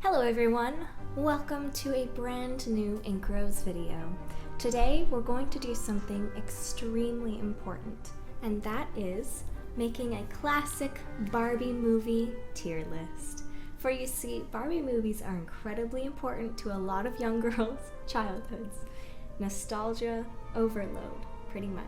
Hello everyone, welcome to a brand new Incros video. Today we're going to do something extremely important, and that is making a classic Barbie movie tier list. For you see, Barbie movies are incredibly important to a lot of young girls' childhoods. Nostalgia overload, pretty much.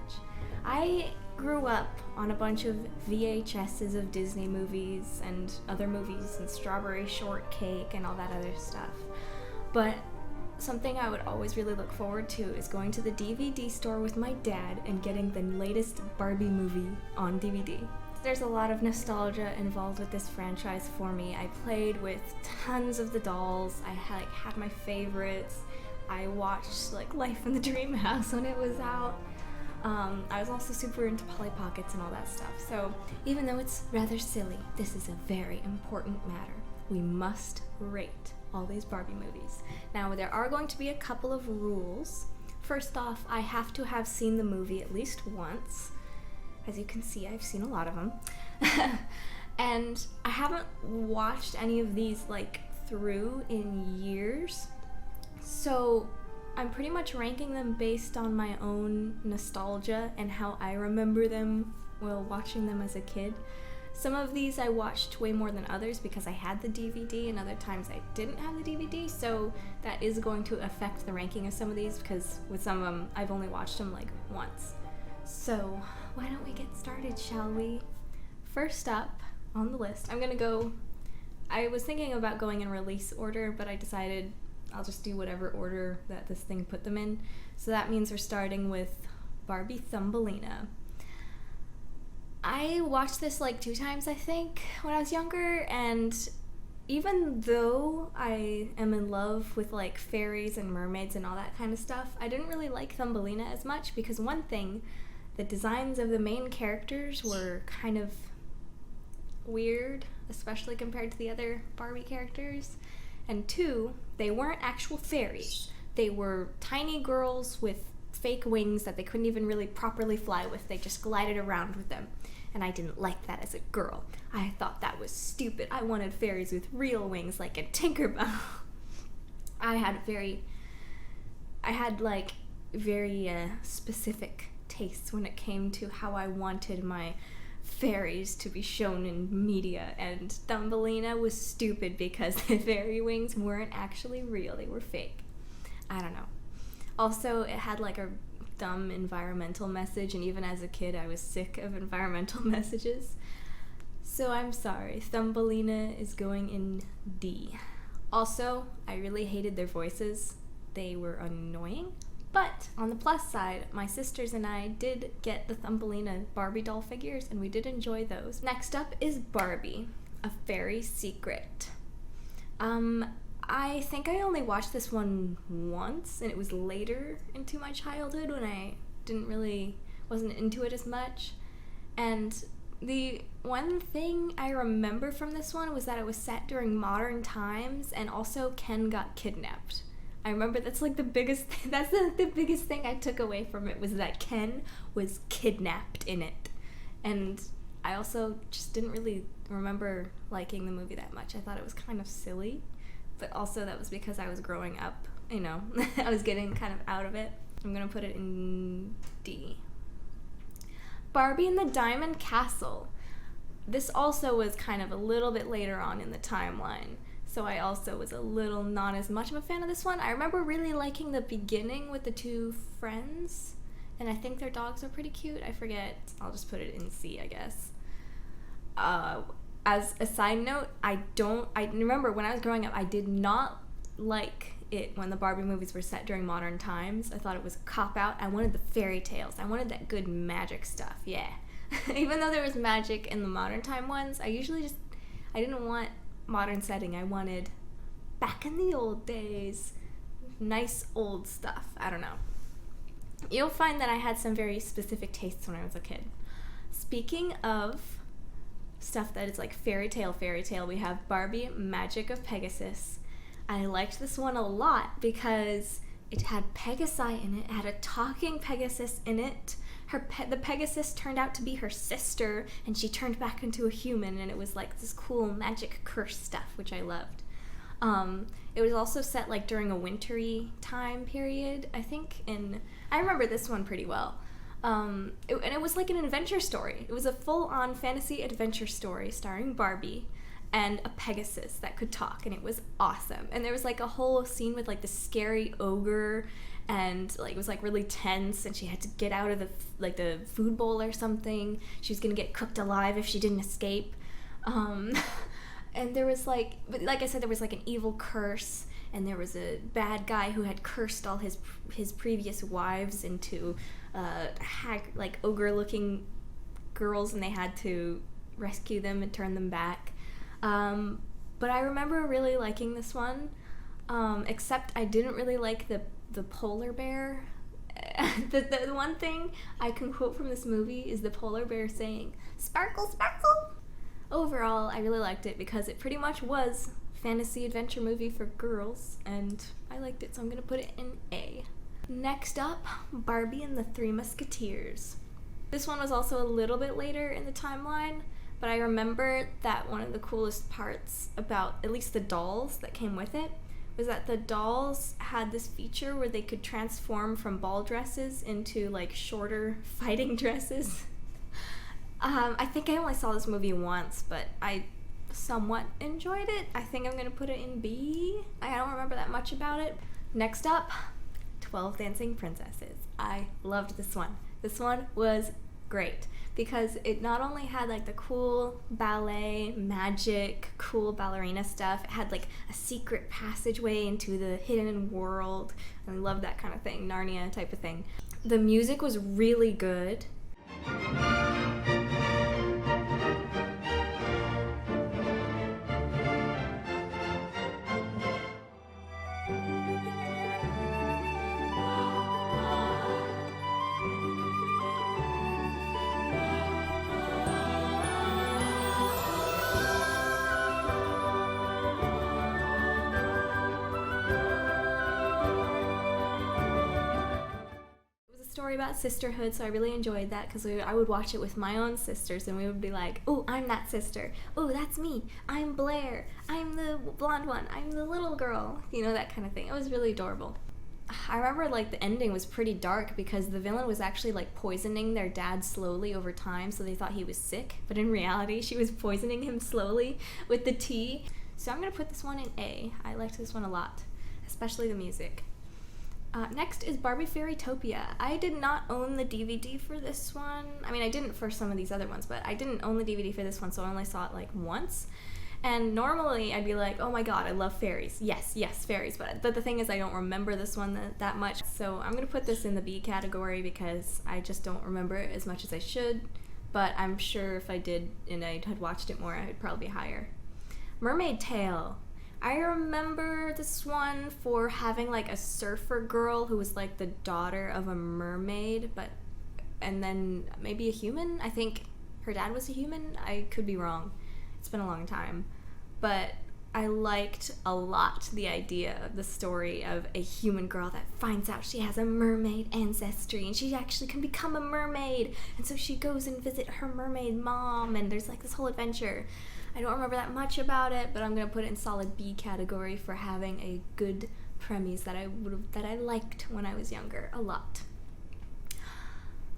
I grew up on a bunch of VHSs of Disney movies and other movies and Strawberry Shortcake and all that other stuff. But something I would always really look forward to is going to the DVD store with my dad and getting the latest Barbie movie on DVD. There's a lot of nostalgia involved with this franchise for me. I played with tons of the dolls. I had my favorites. I watched Life in the Dream House when it was out. I was also super into Polly Pockets and all that stuff. So even though it's rather silly, this is a very important matter. We must rate all these Barbie movies. Now there are going to be a couple of rules. First off, I have to have seen the movie at least once. As you can see, I've seen a lot of them. And I haven't watched any of these through in years. So I'm pretty much ranking them based on my own nostalgia and how I remember them while watching them as a kid. Some of these I watched way more than others because I had the DVD, and other times I didn't have the DVD, so that is going to affect the ranking of some of these because with some of them I've only watched them once. So why don't we get started, shall we? First up on the list, I was thinking about going in release order, but I decided I'll just do whatever order that this thing put them in. So that means we're starting with Barbie Thumbelina. I watched this 2 times, I think, when I was younger, and even though I am in love with fairies and mermaids and all that kind of stuff, I didn't really like Thumbelina as much because one thing, the designs of the main characters were kind of weird, especially compared to the other Barbie characters. And 2, they weren't actual fairies. They were tiny girls with fake wings that they couldn't even really properly fly with. They just glided around with them. And I didn't like that as a girl. I thought that was stupid. I wanted fairies with real wings like in Tinkerbell. I had very specific tastes when it came to how I wanted my fairies to be shown in media, and Thumbelina was stupid because the fairy wings weren't actually real, they were fake. I don't know. Also, it had a dumb environmental message, and even as a kid I was sick of environmental messages. So I'm sorry, Thumbelina is going in D. Also, I really hated their voices. They were annoying. But on the plus side, my sisters and I did get the Thumbelina Barbie doll figures, and we did enjoy those. Next up is Barbie, A Fairy Secret. I think I only watched this one once, and it was later into my childhood when I wasn't into it as much. And the one thing I remember from this one was that it was set during modern times, and also Ken got kidnapped. I remember that's the biggest that's the biggest thing I took away from it, was that Ken was kidnapped in it. And I also just didn't really remember liking the movie that much. I thought it was kind of silly, but also that was because I was growing up, I was getting kind of out of it. I'm gonna put it in D. Barbie and the Diamond Castle. This also was kind of a little bit later on in the timeline. So I also was a little not as much of a fan of this one. I remember really liking the beginning with the 2 friends, and I think their dogs are pretty cute. I forget. I'll just put it in C, I guess. As a side note, I remember when I was growing up, I did not like it when the Barbie movies were set during modern times. I thought it was a cop-out. I wanted the fairy tales. I wanted that good magic stuff, yeah. Even though there was magic in the modern time ones, I didn't want modern setting. I wanted back in the old days, nice old stuff. I don't know. You'll find that I had some very specific tastes when I was a kid. Speaking of stuff that is fairy tale, we have Barbie Magic of Pegasus. I liked this one a lot because it had Pegasi in it. It had a talking Pegasus in it. The Pegasus turned out to be her sister, and she turned back into a human, and it was this cool magic curse stuff, which I loved. It was also set like during a wintry time period, I think. I remember this one pretty well. And it was like an adventure story. It was a full-on fantasy adventure story starring Barbie and a Pegasus that could talk, and it was awesome. And there was like a whole scene with like the scary ogre, and like it was like really tense, and she had to get out of the food bowl or something. She was gonna get cooked alive if she didn't escape. And there was like I said, there was like an evil curse, and there was a bad guy who had cursed all his previous wives into like ogre-looking girls, and they had to rescue them and turn them back. But I remember really liking this one, except I didn't really like the polar bear. The one thing I can quote from this movie is the polar bear saying, "Sparkle, sparkle." Overall, I really liked it because it pretty much was fantasy adventure movie for girls, and I liked it, so I'm gonna put it in A. Next up, Barbie and the Three Musketeers. This one was also a little bit later in the timeline, but I remember that one of the coolest parts about at least the dolls that came with it was that the dolls had this feature where they could transform from ball dresses into like shorter fighting dresses. I think I only saw this movie once, but I somewhat enjoyed it. I think I'm gonna put it in B. I don't remember that much about it. Next up, 12 Dancing Princesses. I loved this one. This one was great because it not only had like the cool ballet, magic, cool ballerina stuff, it had like a secret passageway into the hidden world, and I love that kind of thing, Narnia type of thing. The music was really good. Story about sisterhood, so I really enjoyed that because I would watch it with my own sisters, and we would be like, "Oh, I'm that sister. Oh, that's me. I'm Blair. I'm the blonde one. I'm the little girl." You know, that kind of thing. It was really adorable. I remember like the ending was pretty dark because the villain was actually like poisoning their dad slowly over time, so they thought he was sick, but in reality she was poisoning him slowly with the tea. So I'm gonna put this one in A. I liked this one a lot, especially the music. Next is Barbie Fairytopia. I did not own the DVD for this one. I mean, I didn't for some of these other ones, but I didn't own the DVD for this one, so I only saw it like once. And normally I'd be like, "Oh my god, I love fairies. Yes, fairies." But the thing is, I don't remember this one that much. So I'm going to put this in the B category because I just don't remember it as much as I should. But I'm sure if I did and I had watched it more, I'd probably be higher. Mermaid Tale. I remember this one for having like a surfer girl who was like the daughter of a mermaid, and then maybe a human. I think her dad was a human. I could be wrong. It's been a long time. But I liked a lot the idea of the story of a human girl that finds out she has a mermaid ancestry and she actually can become a mermaid. And so she goes and visit her mermaid mom, and there's like this whole adventure. I don't remember that much about it, but I'm gonna put it in solid B category for having a good premise that I liked when I was younger a lot.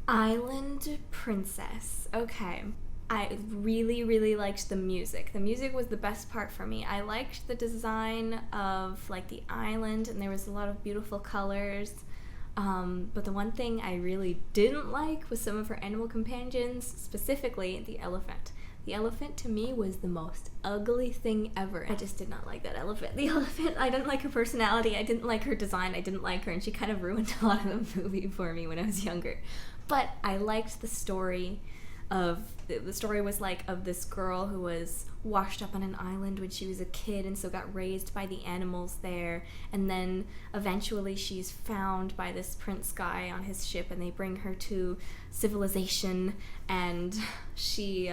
Island Princess. Okay. I really, really liked the music. The music was the best part for me. I liked the design of like the island, and there was a lot of beautiful colors. But the one thing I really didn't like was some of her animal companions, specifically the elephant. The elephant to me was the most ugly thing ever. I just did not like that elephant. The elephant, I didn't like her personality, I didn't like her design, I didn't like her, and she kind of ruined a lot of the movie for me when I was younger. But I liked the story the story was like of this girl who was washed up on an island when she was a kid, and so got raised by the animals there, and then eventually she's found by this prince guy on his ship, and they bring her to civilization, and she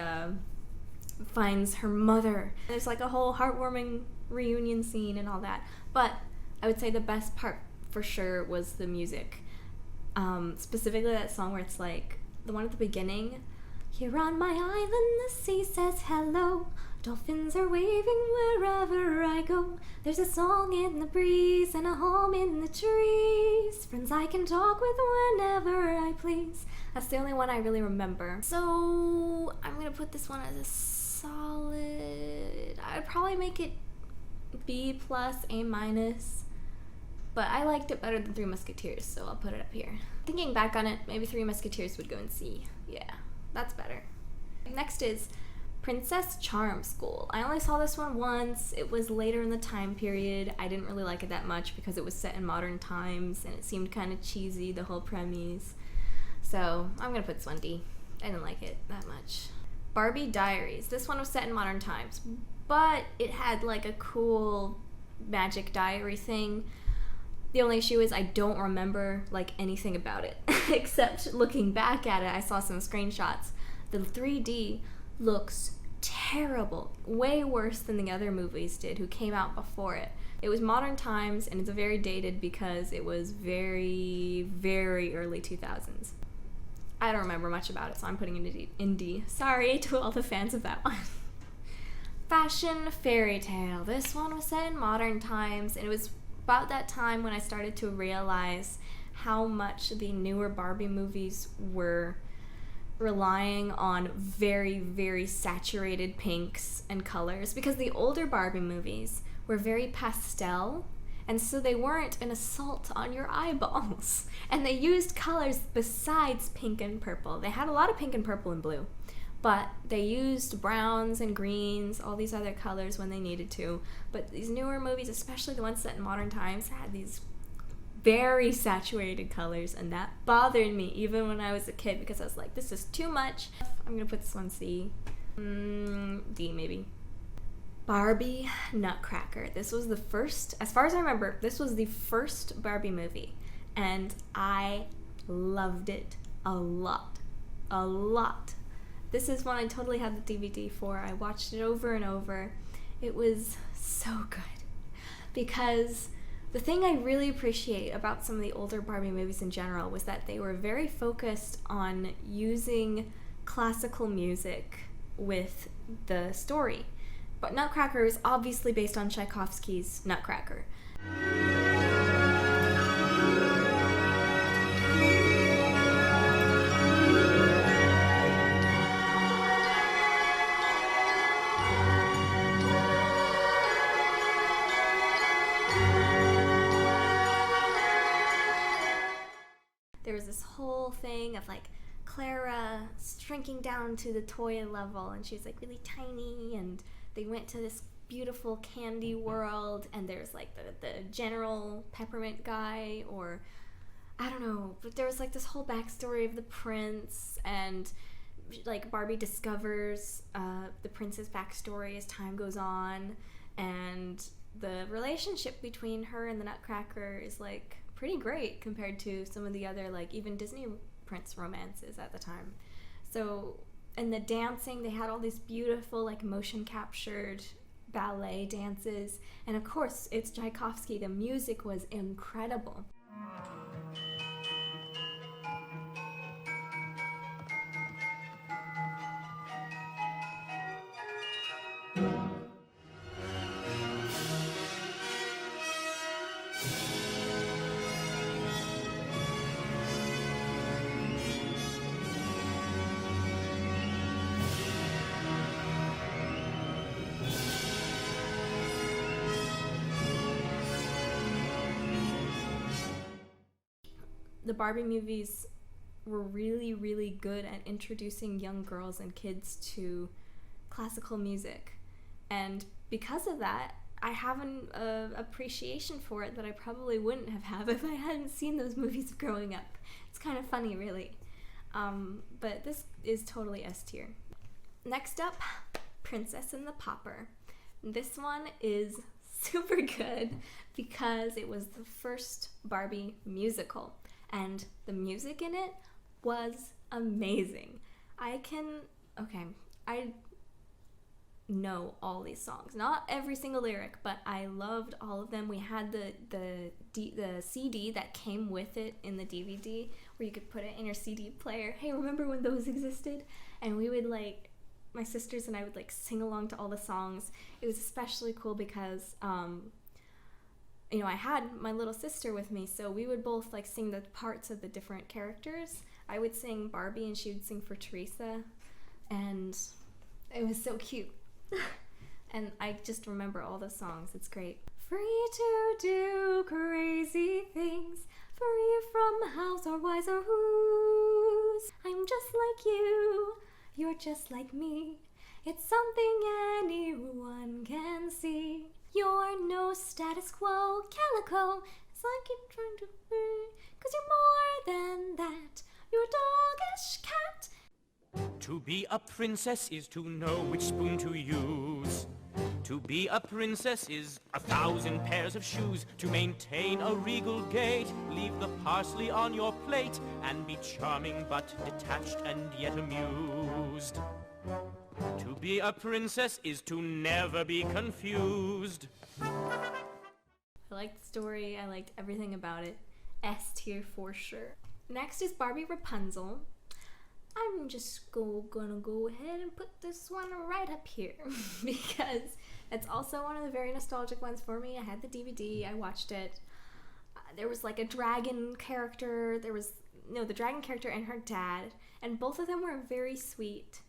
finds her mother. There's like a whole heartwarming reunion scene and all that, but I would say the best part for sure was the music, specifically that song where it's like the one at the beginning. Here on my island, the sea says hello. Dolphins are waving wherever I go. There's a song in the breeze and a home in the trees. Friends I can talk with whenever I please. That's the only one I really remember. So I'm gonna put this one as a solid. I'd probably make it B plus, A minus. But I liked it better than Three Musketeers, so I'll put it up here. Thinking back on it, maybe Three Musketeers would go in C. Yeah, that's better. Next is Princess Charm School. I only saw this one once. It was later in the time period. I didn't really like it that much because it was set in modern times and it seemed kind of cheesy, the whole premise. So I'm gonna put this one D. I didn't like it that much. Barbie Diaries. This one was set in modern times, but it had like a cool magic diary thing. The only issue is I don't remember like anything about it except looking back at it. I saw some screenshots. The 3D looks terrible, way worse than the other movies did who came out before it. It was modern times and it's very dated because it was very, very early 2000s. I don't remember much about it, so I'm putting it in D. Sorry to all the fans of that one. Fashion Fairy Tale. This one was set in modern times and it was about that time when I started to realize how much the newer Barbie movies were relying on very, very saturated pinks and colors because the older Barbie movies were very pastel and so they weren't an assault on your eyeballs and they used colors besides pink and purple. They had a lot of pink and purple and blue, but they used browns and greens, all these other colors when they needed to. But these newer movies, especially the ones set in modern times, had these very saturated colors, and that bothered me even when I was a kid because I was like, this is too much. I'm gonna put this one C. D maybe. Barbie Nutcracker. This was the first, as far as I remember, this was the first Barbie movie, and I loved it a lot. A lot. This is one I totally had the DVD for. I watched it over and over. It was so good because the thing I really appreciate about some of the older Barbie movies in general was that they were very focused on using classical music with the story. But Nutcracker is obviously based on Tchaikovsky's Nutcracker. There was this whole thing of like Clara shrinking down to the toy level and she was like really tiny and they went to this beautiful candy world and there's like the general peppermint guy, or I don't know, but there was like this whole backstory of the prince and like Barbie discovers the prince's backstory as time goes on, and the relationship between her and the Nutcracker is like pretty great compared to some of the other like even Disney prince romances at the time. So, and the dancing, they had all these beautiful like motion captured ballet dances, and of course it's Tchaikovsky. The music was incredible. The Barbie movies were really, really good at introducing young girls and kids to classical music. And because of that, I have an appreciation for it that I probably wouldn't have had if I hadn't seen those movies growing up. It's kind of funny, really. But this is totally S tier. Next up, Princess and the Pauper. This one is super good because it was the first Barbie musical. And the music in it was amazing. I know all these songs. Not every single lyric, but I loved all of them. We had the CD that came with it in the DVD where you could put it in your CD player. Hey, remember when those existed? And we would like, my sisters and I would like sing along to all the songs. It was especially cool because you know, I had my little sister with me, so we would both like sing the parts of the different characters. I would sing Barbie and she would sing for Teresa, and it was so cute. And I just remember all the songs. It's great. Free to do crazy things, free from house or wise or who's. I'm just like you, you're just like me. It's something anyone can see. You're no status quo calico. It's like you're trying to be, 'cause you're more than that. You're a doggish cat. To be a princess is to know which spoon to use. To be a princess is 1,000 pairs of shoes. To maintain a regal gait, leave the parsley on your plate, and be charming but detached and yet amused. To be a princess is to never be confused. I liked the story, I liked everything about it. S tier for sure. Next is Barbie Rapunzel. I'm just gonna go ahead and put this one right up here because it's also one of the very nostalgic ones for me. I had the DVD, I watched it. There was like a dragon character, the dragon character and her dad, and both of them were very sweet.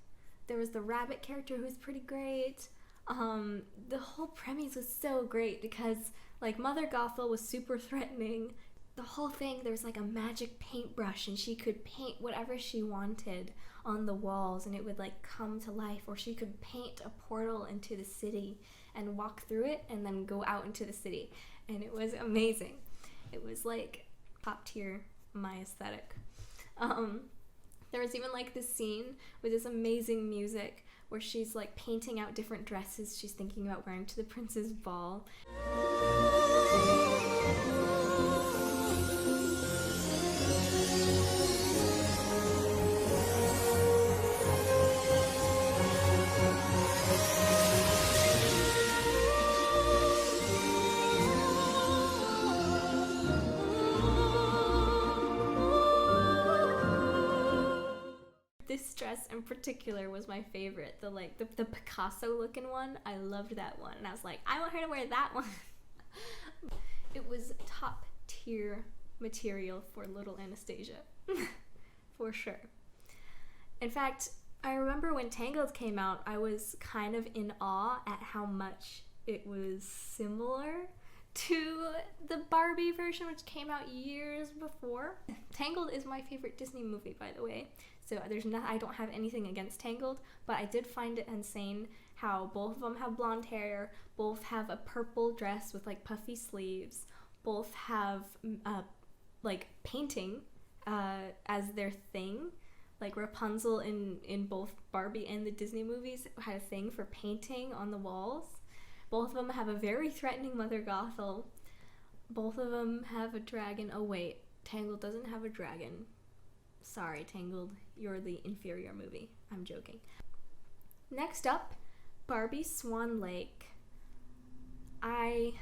There was the rabbit character who was pretty great. The whole premise was so great because like Mother Gothel was super threatening. The whole thing, there was like a magic paintbrush and she could paint whatever she wanted on the walls and it would like come to life, or she could paint a portal into the city and walk through it and then go out into the city, and it was amazing. It was like top tier my aesthetic. There was even like this scene with this amazing music where she's like painting out different dresses she's thinking about wearing to the prince's ball. This dress in particular was my favorite. The Picasso looking one. I loved that one. And I was like, I want her to wear that one. It was top tier material for little Anastasia. For sure. In fact, I remember when Tangled came out, I was kind of in awe at how much it was similar to the Barbie version, which came out years before. Tangled is my favorite Disney movie, by the way. So I don't have anything against Tangled, but I did find it insane how both of them have blonde hair, both have a purple dress with like puffy sleeves, both have like painting as their thing. Like Rapunzel in both Barbie and the Disney movies had a thing for painting on the walls. Both of them have a very threatening Mother Gothel. Both of them have a dragon. Oh wait, Tangled doesn't have a dragon. Sorry, Tangled, you're the inferior movie. I'm joking. Next up, Barbie Swan Lake. I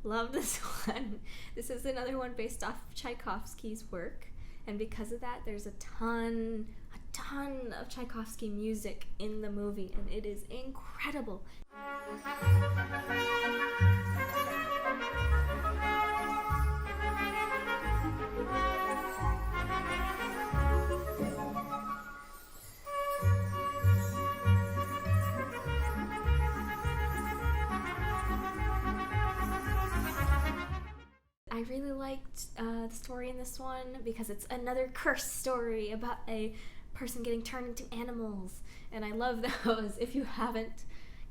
love this one. This is another one based off of Tchaikovsky's work, and because of that, there's a ton of Tchaikovsky music in the movie, and it is incredible. I really liked the story in this one because it's another curse story about a person getting turned into animals, and I love those. If you haven't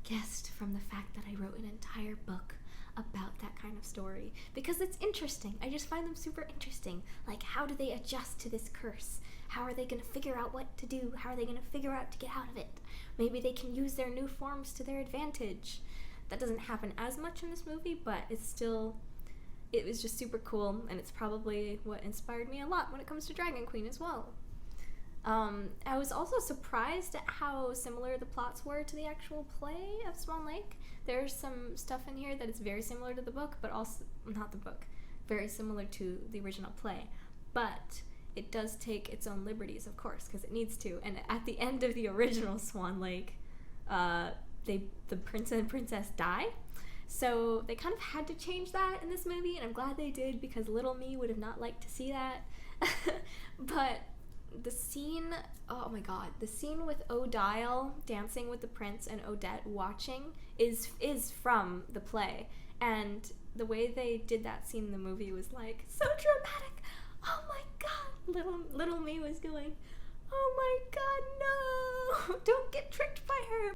guessed from the fact that I wrote an entire book about that kind of story, because it's interesting. I just find them super interesting. Like, how do they adjust to this curse? How are they going to figure out what to do? How are they going to figure out to get out of it? Maybe they can use their new forms to their advantage. That doesn't happen as much in this movie, but it was just super cool, and it's probably what inspired me a lot when it comes to Dragon Queen as well. I was also surprised at how similar the plots were to the actual play of Swan Lake. There's some stuff in here that is very similar to the book, but also, not the book, very similar to the original play. But it does take its own liberties, of course, because it needs to. And at the end of the original Swan Lake, the prince and princess die. So they kind of had to change that in this movie, and I'm glad they did, because little me would have not liked to see that. But the scene, oh my god, the scene with Odile dancing with the prince and Odette watching is from the play. And the way they did that scene in the movie was like so dramatic. Oh my god, little me was going, oh my god, no, don't get tricked by her.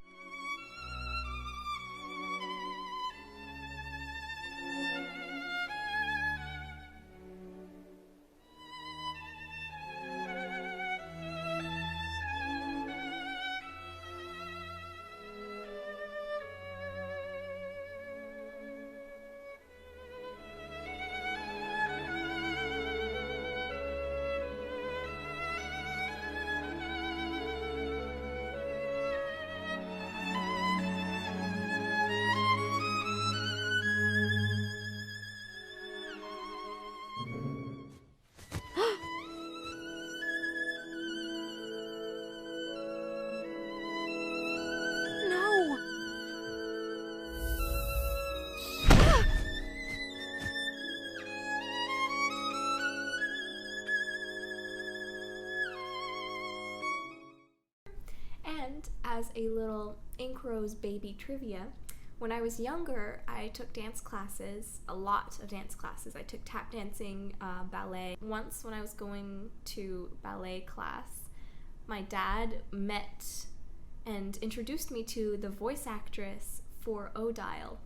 And as a little Ink Rose baby trivia, when I was younger, I took dance classes, a lot of dance classes. I took tap dancing, ballet. Once when I was going to ballet class, my dad met and introduced me to the voice actress for Odile.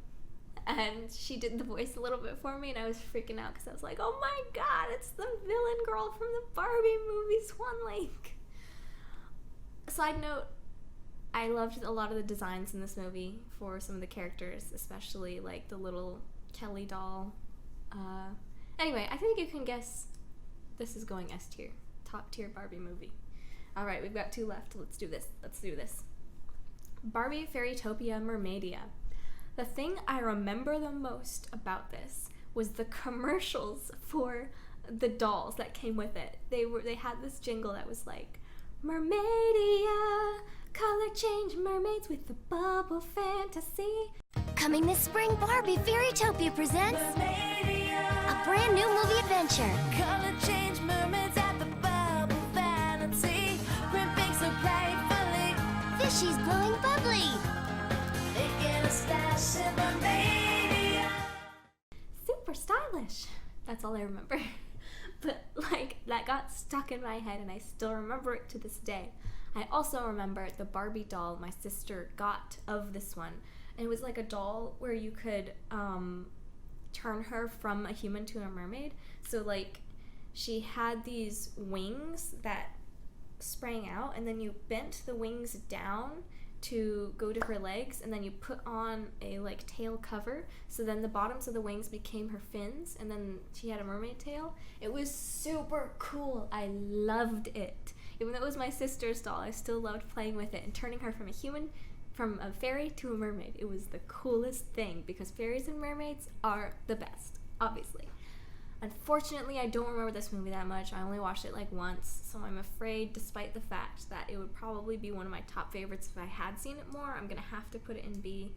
And she did the voice a little bit for me, and I was freaking out because I was like, oh my god, it's the villain girl from the Barbie movie, Swan Lake. Side note, I loved a lot of the designs in this movie for some of the characters, especially like the little Kelly doll. Anyway, I think you can guess this is going S tier. Top tier Barbie movie. Alright, we've got 2 left. Let's do this. Barbie Fairytopia Mermaidia. The thing I remember the most about this was the commercials for the dolls that came with it. They had this jingle that was like, Mermaidia, color change mermaids with the bubble fantasy. Coming this spring, Barbie Fairytopia presents a brand new movie adventure. Color change mermaids at the bubble fantasy. Ripping so playfully, fishies blowing bubbly. They get a stash in Mermaidia. Super stylish. That's all I remember. But like, that got stuck in my head and I still remember it to this day. I also remember the Barbie doll my sister got of this one. And it was like a doll where you could turn her from a human to a mermaid. So like, she had these wings that sprang out, and then you bent the wings down to go to her legs, and then you put on a like tail cover, so then the bottoms of the wings became her fins, and then she had a mermaid tail. It was super cool. I loved it. Even though it was my sister's doll, I still loved playing with it and turning her from a fairy to a mermaid. It was the coolest thing, because fairies and mermaids are the best, obviously. Unfortunately, I don't remember this movie that much. I only watched it like once, so I'm afraid, despite the fact that it would probably be one of my top favorites if I had seen it more, I'm gonna have to put it in B.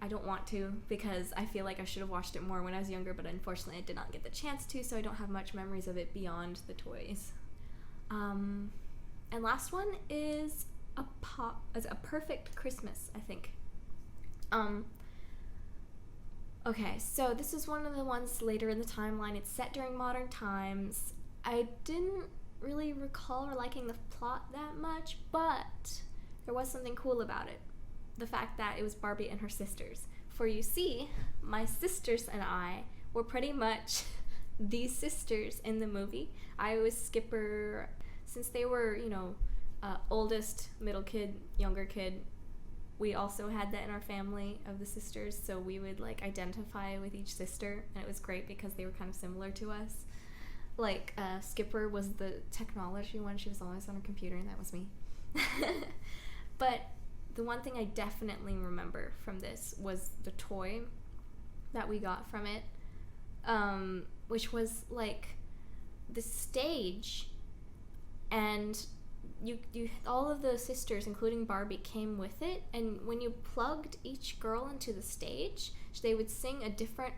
I don't want to, because I feel like I should have watched it more when I was younger, but unfortunately I did not get the chance to, so I don't have much memories of it beyond the toys. And last one is a Perfect Christmas, I think. Okay, so this is one of the ones later in the timeline. It's set during modern times. I didn't really recall liking the plot that much, but there was something cool about it. The fact that it was Barbie and her sisters. For you see, my sisters and I were pretty much these sisters in the movie. I was Skipper. Since they were, oldest, middle kid, younger kid, we also had that in our family of the sisters, so we would like identify with each sister, and it was great because they were kind of similar to us. Like, Skipper was the technology one. She was always on her computer, and that was me. But the one thing I definitely remember from this was the toy that we got from it, which was like the stage, and all of the sisters, including Barbie, came with it, and when you plugged each girl into the stage, they would sing a different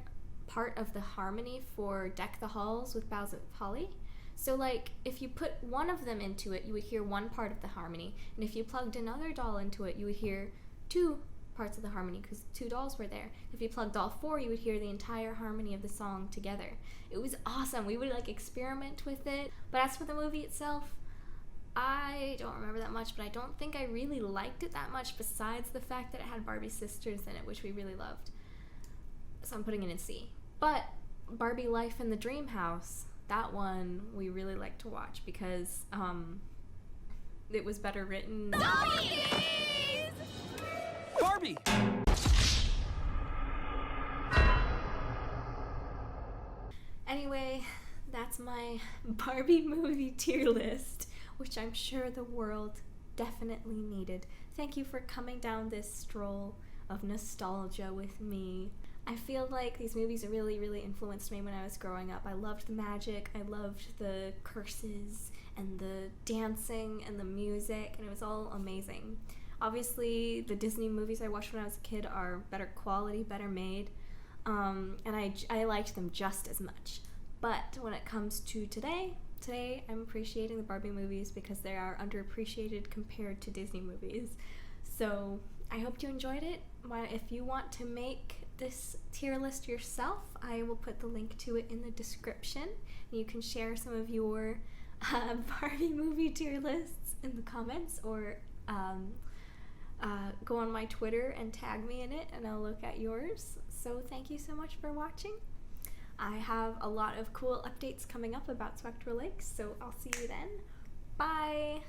part of the harmony for Deck the Halls with Boughs of Holly. So like if you put one of them into it, you would hear one part of the harmony, and if you plugged another doll into it, you would hear two parts of the harmony because two dolls were there. If you plugged all four, you would hear the entire harmony of the song together. It was awesome. We would like experiment with it. But as for the movie itself, I don't remember that much, but I don't think I really liked it that much besides the fact that it had Barbie sisters in it, which we really loved. So I'm putting it in C. But Barbie Life in the Dream House, that one we really like to watch because it was better written. Barbie! Anyway, that's my Barbie movie tier list, which I'm sure the world definitely needed. Thank you for coming down this stroll of nostalgia with me. I feel like these movies really, really influenced me when I was growing up. I loved the magic, I loved the curses, and the dancing, and the music, and it was all amazing. Obviously, the Disney movies I watched when I was a kid are better quality, better made, and I liked them just as much. But when it comes to today I'm appreciating the Barbie movies because they are underappreciated compared to Disney movies. So I hope you enjoyed it. If you want to make this tier list yourself, I will put the link to it in the description. You can share some of your Barbie movie tier lists in the comments, or go on my Twitter and tag me in it and I'll look at yours. So thank you so much for watching. I have a lot of cool updates coming up about Swan Lake, so I'll see you then. Bye!